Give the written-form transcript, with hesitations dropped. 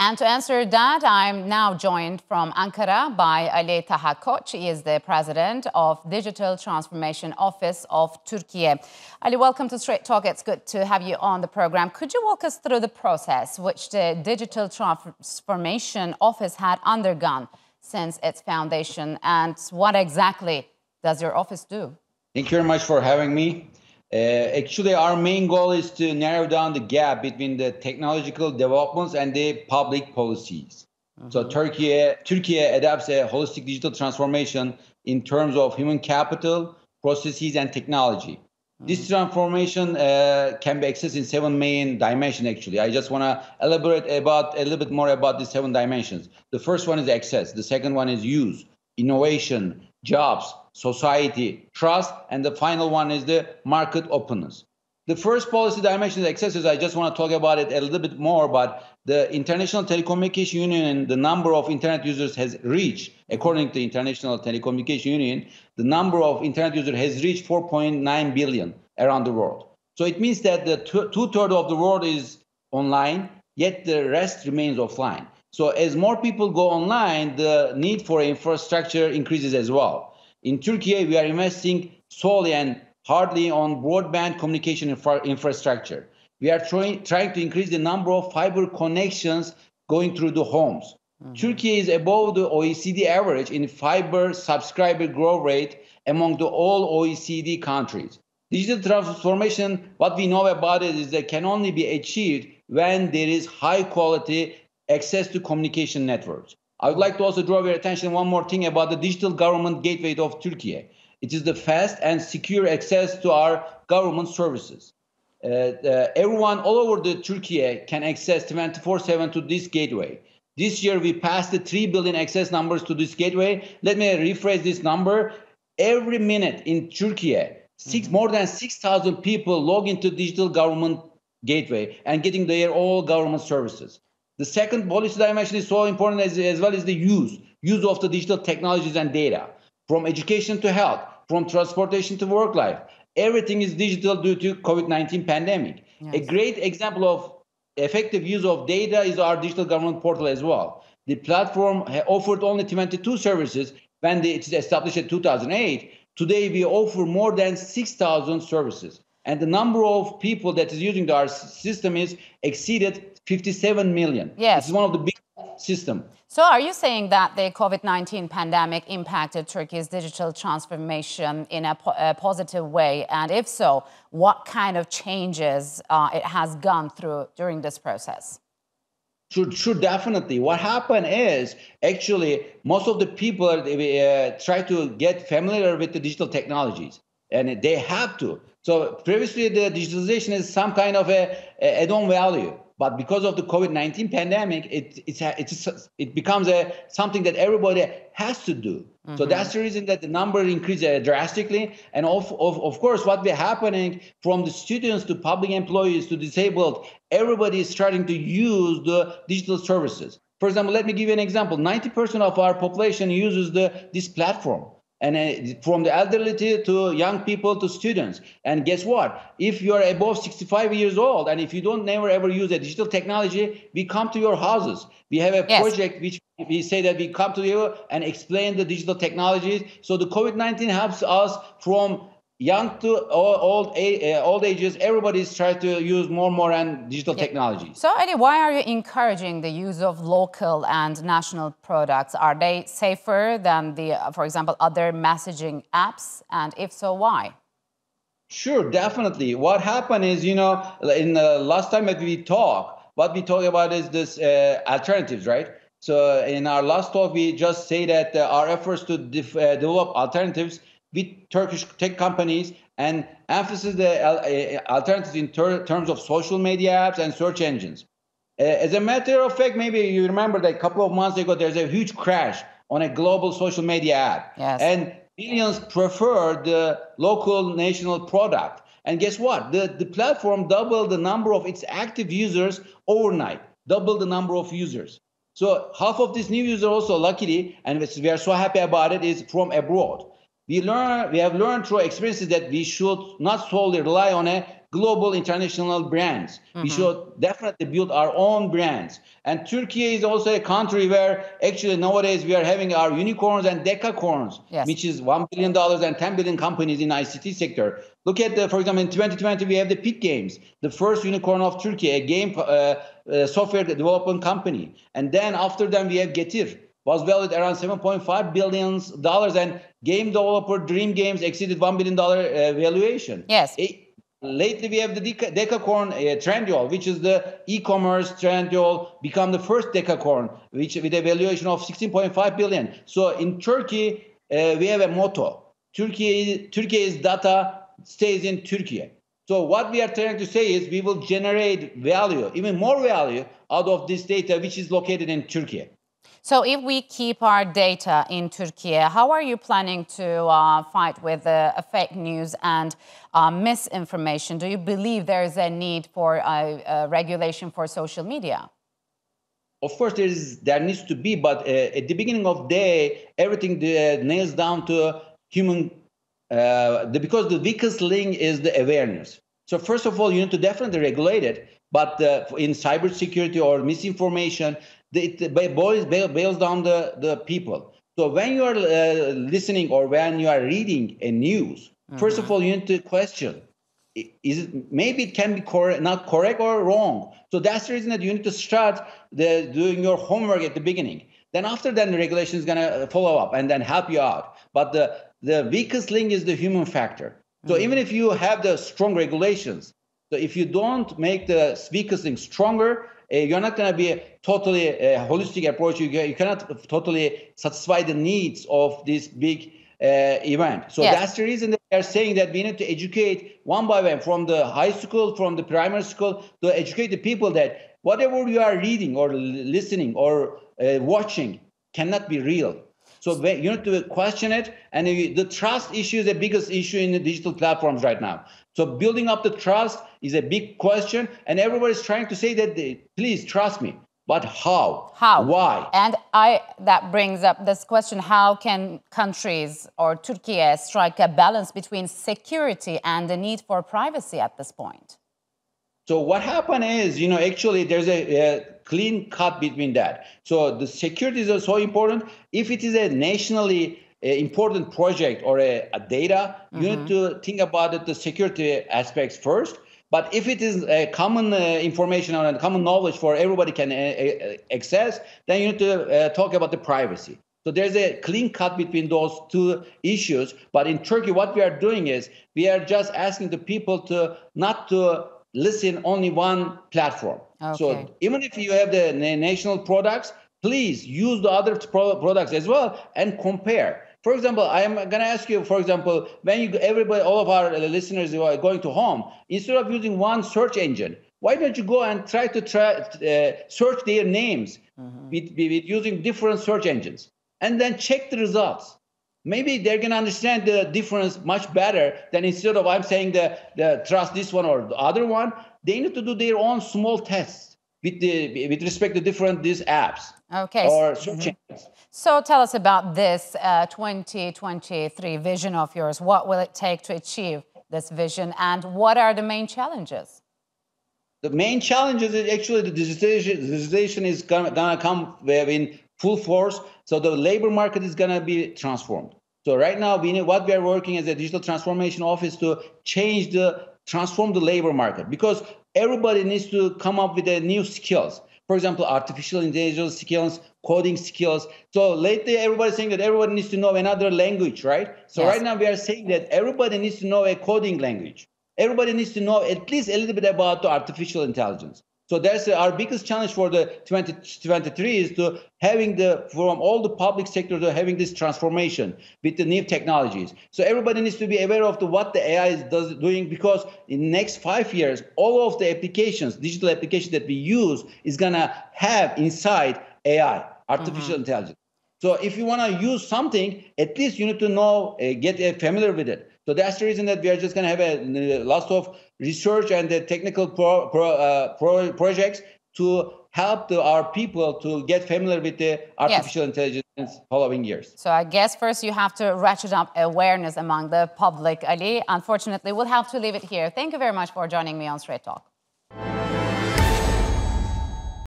And to answer that, I'm now joined from Ankara by Ali Taha Koç. He is the president of Digital Transformation Office of Turkey. Ali, welcome to Straight Talk. It's good to have you on the program. Could you walk us through the process which the Digital Transformation Office had undergone since its foundation, and what exactly does your office do? Thank you very much for having me. Actually, our main goal is to narrow down the gap between the technological developments and the public policies. So Turkey adopts a holistic digital transformation in terms of human capital, processes, and technology. This transformation can be accessed in 7 main dimensions, actually. I just want to elaborate a little bit more about the 7 dimensions. The first one is access. The second one is use, innovation, jobs, society, trust, and the final one is the market openness. The first policy dimension is access. I just want to talk about it a little bit more, but the International Telecommunication Union, the number of internet users has reached, according to the International Telecommunication Union, the number of internet users has reached 4.9 billion around the world. So it means that the two-thirds of the world is online, yet the rest remains offline. So as more people go online, the need for infrastructure increases as well. In Turkey, we are investing solely and hardly on broadband communication infrastructure. We are trying to increase the number of fiber connections going through the homes. Turkey is above the OECD average in fiber subscriber growth rate among all OECD countries. Digital transformation, what we know about it is that can only be achieved when there is high quality access to communication networks. I would like to also draw your attention one more thing about the digital government gateway of Turkey. It is the fast and secure access to our government services. Everyone all over Turkey can access 24/7 to this gateway. This year, we passed the 3 billion access numbers to this gateway. Let me rephrase this number. Every minute in Turkey, more than 6,000 people log into digital government gateway and getting their all government services. The second policy dimension is so important as well as the use of the digital technologies and data. From education to health, from transportation to work life, everything is digital due to COVID-19 pandemic. Yes. A great example of effective use of data is our digital government portal as well. The platform offered only 22 services when it was established in 2008. Today, we offer more than 6,000 services. And the number of people that is using our system is exceeded 57 million. Yes. It's one of the big systems. So are you saying that the COVID-19 pandemic impacted Turkey's digital transformation in a positive way? And if so, what kind of changes it has gone through during this process? Sure, definitely. What happened is, actually, most of the people try to get familiar with the digital technologies, and they have to. So previously, the digitalization is some kind of a add-on value. But because of the COVID-19 pandemic, it becomes something that everybody has to do. So that's the reason that the number increased drastically. And of course, what be happening from the students to public employees to disabled, everybody is starting to use the digital services. For example, let me give you an example. 90% of our population uses this platform. And from the elderly to young people to students. And guess what? If you're above 65 years old and if you don't never ever use a digital technology, we come to your houses. We have a project which we say that we come to you and explain the digital technologies. So the COVID-19 helps us from young to old ages. Everybody's trying to use more and digital technologies. So, Ali, why are you encouraging the use of local and national products? Are they safer than for example, other messaging apps? And if so, why? Sure, definitely. What happened is, in the last time that we talked, what we talk about is this alternatives, right? So in our last talk, we just say that our efforts to develop alternatives with Turkish tech companies and emphasize the alternatives in terms of social media apps and search engines. As a matter of fact, maybe you remember that a couple of months ago, there's a huge crash on a global social media app. Yes. And millions prefer the local national product. And guess what? The platform doubled the number of its active users overnight, doubled the number of users. So half of these new users also, luckily, and we are so happy about it, is from abroad. We have learned through experiences that we should not solely rely on a global international brands. We should definitely build our own brands. And Turkey is also a country where actually nowadays we are having our unicorns and decacorns, which is $1 billion and 10 billion companies in ICT sector. Look at, for example, in 2020, we have the Peak Games, the first unicorn of Turkey, a game software development company. And then after them, we have Getir, was valued around $7.5 billion, and game developer Dream Games exceeded $1 billion valuation. Yes. Lately, we have the decacorn Trendyol, which is the e-commerce Trendyol, become the first decacorn, which with a valuation of 16.5 billion. So in Turkey, we have a motto: Turkey's data stays in Turkey. So what we are trying to say is we will generate value, even more value, out of this data, which is located in Turkey. So if we keep our data in Turkey, how are you planning to fight with fake news and misinformation? Do you believe there is a need for a regulation for social media? Of course, there needs to be, but at the beginning of the day, everything nails down to human, because the weakest link is the awareness. So first of all, you need to definitely regulate it, but in cybersecurity or misinformation, it boils down the people. So when you are listening or when you are reading a news, first of all, you need to question: maybe it can be not correct or wrong. So that's the reason that you need to start doing your homework at the beginning. Then after that, the regulation is going to follow up and then help you out. But the weakest link is the human factor. So even if you have the strong regulations, so if you don't make the weakest link stronger, you're not going to be a totally holistic approach. You cannot totally satisfy the needs of this big event. So that's the reason that they're saying that we need to educate one by one, from the high school, from the primary school, to educate the people that whatever you are reading or listening or watching cannot be real. So you need to question it. And the trust issue is the biggest issue in the digital platforms right now. So building up the trust is a big question. And everybody's trying to say that, please trust me. But how? How? Why? And that brings up this question: how can countries or Turkey strike a balance between security and the need for privacy at this point? So what happened is, actually there's a clean cut between that. So the security is so important. If it is a nationally important project or a data, you need to think about it, the security aspects first. But if it is a common information or a common knowledge for everybody can access, then you need to talk about the privacy. So there's a clean cut between those two issues. But in Turkey, what we are doing is we are just asking the people not to listen only one platform. Okay. So even if you have the national products, please use the other products as well and compare. For example, I am going to ask you, for example, when all of our listeners who are going to home, instead of using one search engine, why don't you go and try to search their names with using different search engines, and then check the results? Maybe they're going to understand the difference much better than instead of I'm saying the trust this one or the other one. They need to do their own small tests with respect to these apps. Okay. Or search engines. So tell us about this 2023 vision of yours. What will it take to achieve this vision, and what are the main challenges? The main challenges is actually the digitalization is going to come in full force. So the labor market is going to be transformed. So right now, what we are working as a digital transformation office to transform the labor market, because everybody needs to come up with new skills. For example, artificial intelligence skills, coding skills. So lately, everybody's saying that everybody needs to know another language, right? So right now, we are saying that everybody needs to know a coding language. Everybody needs to know at least a little bit about the artificial intelligence. So that's our biggest challenge for the 2023 is to having from all the public sector to having this transformation with the new technologies. So everybody needs to be aware of what the AI is doing, because in the next 5 years, all of the applications, digital applications that we use is going to have inside AI, artificial intelligence. So if you want to use something, at least you need to know, get familiar with it. So that's the reason that we are just going to have a lot of research and the technical projects to help our people to get familiar with the artificial intelligence following years. So I guess first you have to ratchet up awareness among the public, Ali. Unfortunately, we'll have to leave it here. Thank you very much for joining me on Straight Talk.